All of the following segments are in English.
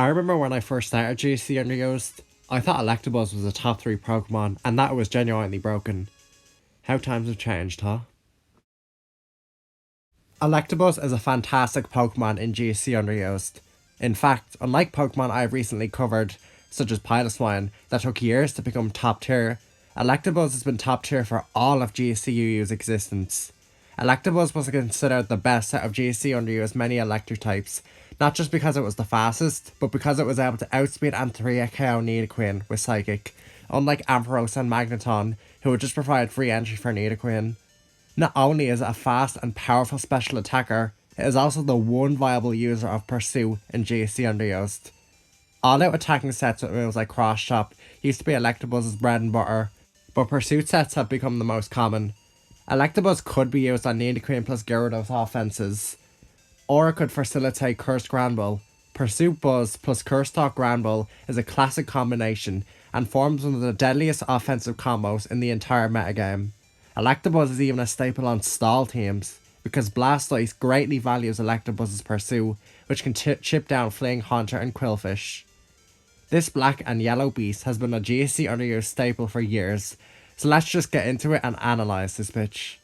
I remember when I first started GC Underused, I thought Electabuzz was a top 3 Pokemon and that it was genuinely broken. How times have changed, huh? Electabuzz is a fantastic Pokemon in GC Underused. In fact, unlike Pokemon I've recently covered, such as Piloswine, that took years to become top tier, Electabuzz has been top tier for all of GCUU's existence. Electabuzz was considered the best out of GC Underused many electric types, not just because it was the fastest, but because it was able to outspeed and 3-KO Nidoqueen with Psychic, unlike Ampharos and Magneton, who would just provide free entry for Nidoqueen. Not only is it a fast and powerful special attacker, it is also the one viable user of Pursue in GC Underused. All-out attacking sets with moves like Cross Chop used to be Electabuzz's bread and butter, but Pursuit sets have become the most common. Electabuzz could be used on Nidoqueen plus Gyarados offenses, or it could facilitate Cursed Granbull. Pursuit Buzz plus Curse Talk Granbull is a classic combination and forms one of the deadliest offensive combos in the entire metagame. Electabuzz is even a staple on stall teams, because Blastoise greatly values Electabuzz's Pursue, which can chip down Fleeing Haunter and Quillfish. This black and yellow beast has been a GC Underused staple for years, so let's just get into it and analyse this bitch.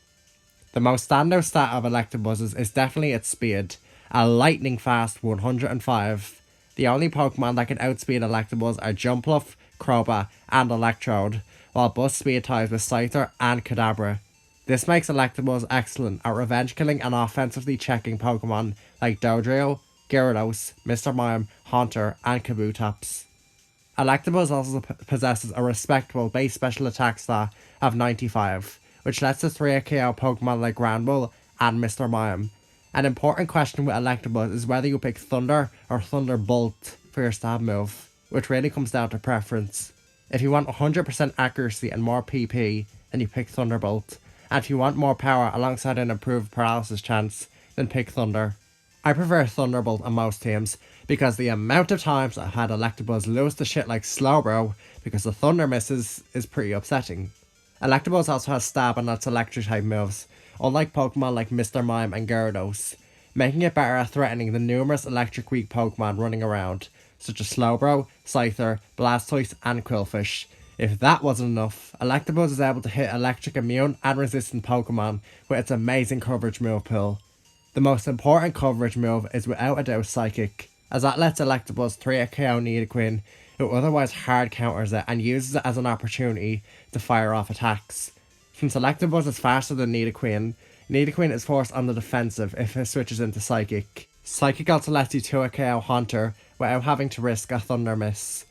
The most standout stat of Electabuzz's is definitely its speed, a lightning fast 105. The only Pokemon that can outspeed Electabuzz are Jumpluff, Crobat, and Electrode, while Buzz speed ties with Scyther and Kadabra. This makes Electabuzz excellent at revenge killing and offensively checking Pokemon like Dodrio, Gyarados, Mr. Mime, Haunter, and Kabutops. Electabuzz also possesses a respectable base special attack stat of 95, which lets us 3-KO Pokemon like Granbull and Mr. Mime. An important question with Electabuzz is whether you pick Thunder or Thunderbolt for your stab move, which really comes down to preference. If you want 100% accuracy and more PP, then you pick Thunderbolt, and if you want more power alongside an improved paralysis chance, then pick Thunder. I prefer Thunderbolt on most teams, because the amount of times I've had Electabuzz lose to shit like Slowbro because the Thunder misses is pretty upsetting. Electabuzz also has stab on its electric type moves, unlike Pokemon like Mr. Mime and Gyarados, making it better at threatening the numerous electric weak Pokemon running around, such as Slowbro, Scyther, Blastoise, and Quillfish. If that wasn't enough, Electabuzz is able to hit electric immune and resistant Pokemon with its amazing coverage move pool. The most important coverage move is without a doubt Psychic, as that lets Electabuzz 3-KO Nidoqueen, who otherwise hard counters it and uses it as an opportunity to fire off attacks. Since Electabuzz is faster than Nidoqueen, Nidoqueen is forced on the defensive if it switches into Psychic. Psychic also lets you 2-KO Haunter without having to risk a Thunder miss.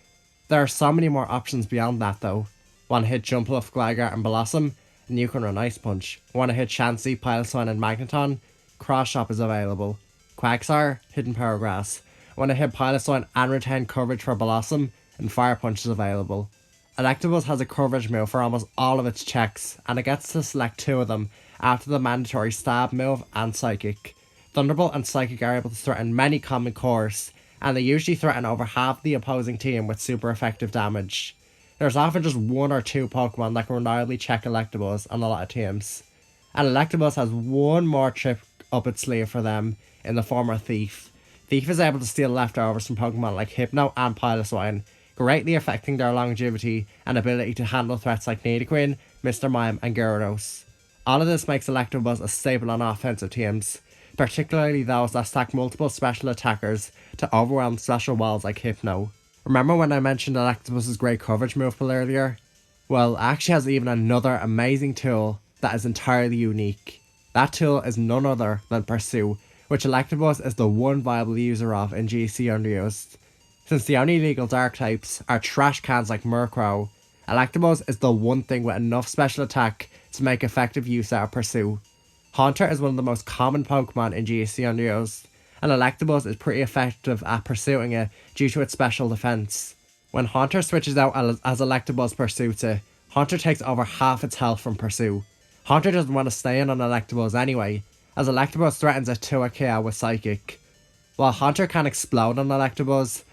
There are so many more options beyond that though. Want to hit Jumpluff, Gligar and Blossom? And you can run Ice Punch. Want to hit Chansey, Piloswine and Magneton? Cross Chop is available. Quagsire, Hidden Power Grass. Want to hit Piloswine and retain coverage for Blossom? And Fire Punch is available. Electabuzz has a coverage move for almost all of its checks, and it gets to select 2 of them after the mandatory Stab move and Psychic. Thunderbolt and Psychic are able to threaten many common cores, and they usually threaten over half the opposing team with super effective damage. There's often just 1 or 2 Pokemon that can reliably check Electabuzz on a lot of teams. And Electabuzz has one more trick up its sleeve for them in the form of Thief. Thief is able to steal leftovers from Pokemon like Hypno and Piloswine, greatly affecting their longevity and ability to handle threats like Nidoqueen, Mr. Mime and Gyarados. All of this makes Electabuzz a staple on offensive teams, particularly those that stack multiple special attackers to overwhelm special walls like Hypno. Remember when I mentioned Electabuzz's great coverage move pool earlier? Well, it actually has even another amazing tool that is entirely unique. That tool is none other than Pursue, which Electabuzz is the one viable user of in GC Underused. Since the only legal dark types are trash cans like Murkrow, Electabuzz is the one thing with enough special attack to make effective use out of Pursue. Haunter is one of the most common Pokemon in GC Underused, and Electabuzz is pretty effective at pursuing it due to its special defense. When Haunter switches out as Electabuzz pursues it, Haunter takes over half its health from Pursue. Haunter doesn't want to stay in on Electabuzz anyway, as Electabuzz threatens it to a KO with Psychic. While Haunter can explode on Electabuzz,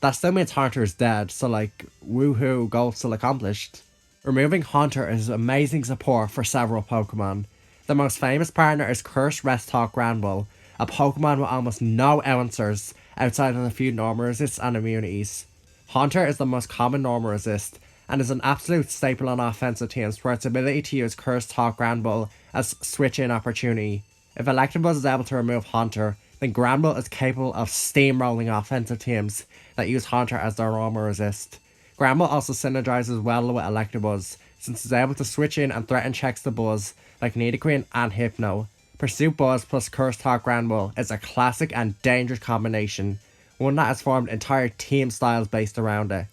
that still means Haunter is dead, so like, woohoo, goal still accomplished. Removing Haunter is amazing support for several Pokemon. The most famous partner is Cursed Rest Talk Granbull, a Pokemon with almost no answers, outside of a few normal resists and immunities. Haunter is the most common normal resist, and is an absolute staple on offensive teams for its ability to use Curse Talk Granbull as switch-in opportunity. If Electabuzz is able to remove Haunter, then Granbull is capable of steamrolling offensive teams that use Haunter as their normal resist. Granbull also synergizes well with Electabuzz, since it's able to switch in and threaten checks to Buzz like Nidoqueen and Hypno. Pursuit Buzz plus Curse Talk Granbull is a classic and dangerous combination, one that has formed entire team styles based around it.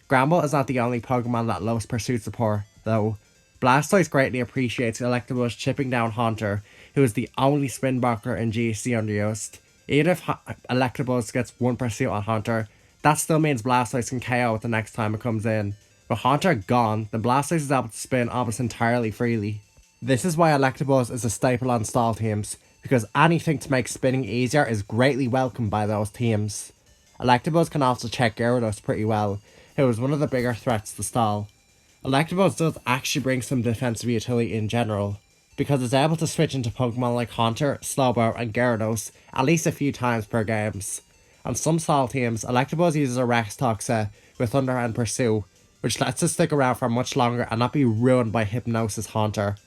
Granbull is not the only Pokemon that loves Pursuit support, though. Blastoise greatly appreciates Electabuzz chipping down Haunter, who is the only spin blocker in GC Underused. Even if Electabuzz gets one Pursuit on Haunter, that still means Blastoise can KO it the next time it comes in. With Haunter gone, then Blastoise is able to spin almost entirely freely. This is why Electabuzz is a staple on stall teams, because anything to make spinning easier is greatly welcomed by those teams. Electabuzz can also check Gyarados pretty well, who is one of the bigger threats to stall. Electabuzz does actually bring some defensive utility in general, because it's able to switch into Pokemon like Haunter, Slowbro, and Gyarados at least a few times per games. On some stall teams, Electabuzz uses a Rex Talk set with Thunder and Pursue, which lets it stick around for much longer and not be ruined by Hypnosis Haunter.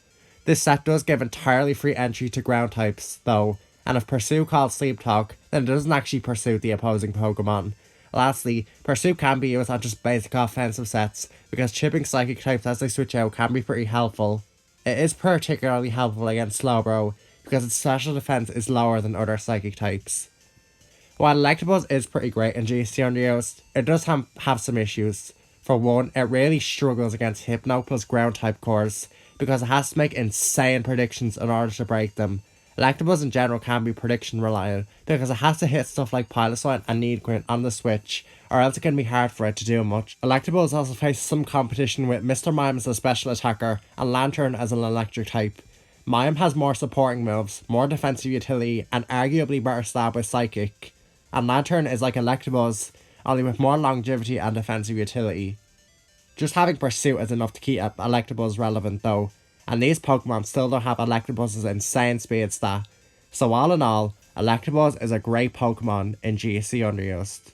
This set does give entirely free entry to ground types, though, and if Pursue calls Sleep Talk, then it doesn't actually pursue the opposing Pokemon. Lastly, Pursuit can be used on just basic offensive sets, because chipping Psychic types as they switch out can be pretty helpful. It is particularly helpful against Slowbro, because its special defense is lower than other Psychic types. While Electabuzz is pretty great in GC Underused, it does have some issues. For one, it really struggles against Hypno plus ground type cores, because it has to make insane predictions in order to break them. Electabuzz in general can be prediction reliant, because it has to hit stuff like Piloswine and Nidoqueen on the switch, or else it can be hard for it to do much. Electabuzz also faces some competition with Mr. Mime as a special attacker, and Lantern as an electric type. Mime has more supporting moves, more defensive utility, and arguably better stab with Psychic. And Lantern is like Electabuzz, only with more longevity and defensive utility. Just having Pursuit is enough to keep Electabuzz relevant though, and these Pokemon still don't have Electabuzz's insane speed stat. So all in all, Electabuzz is a great Pokemon in GC Underused.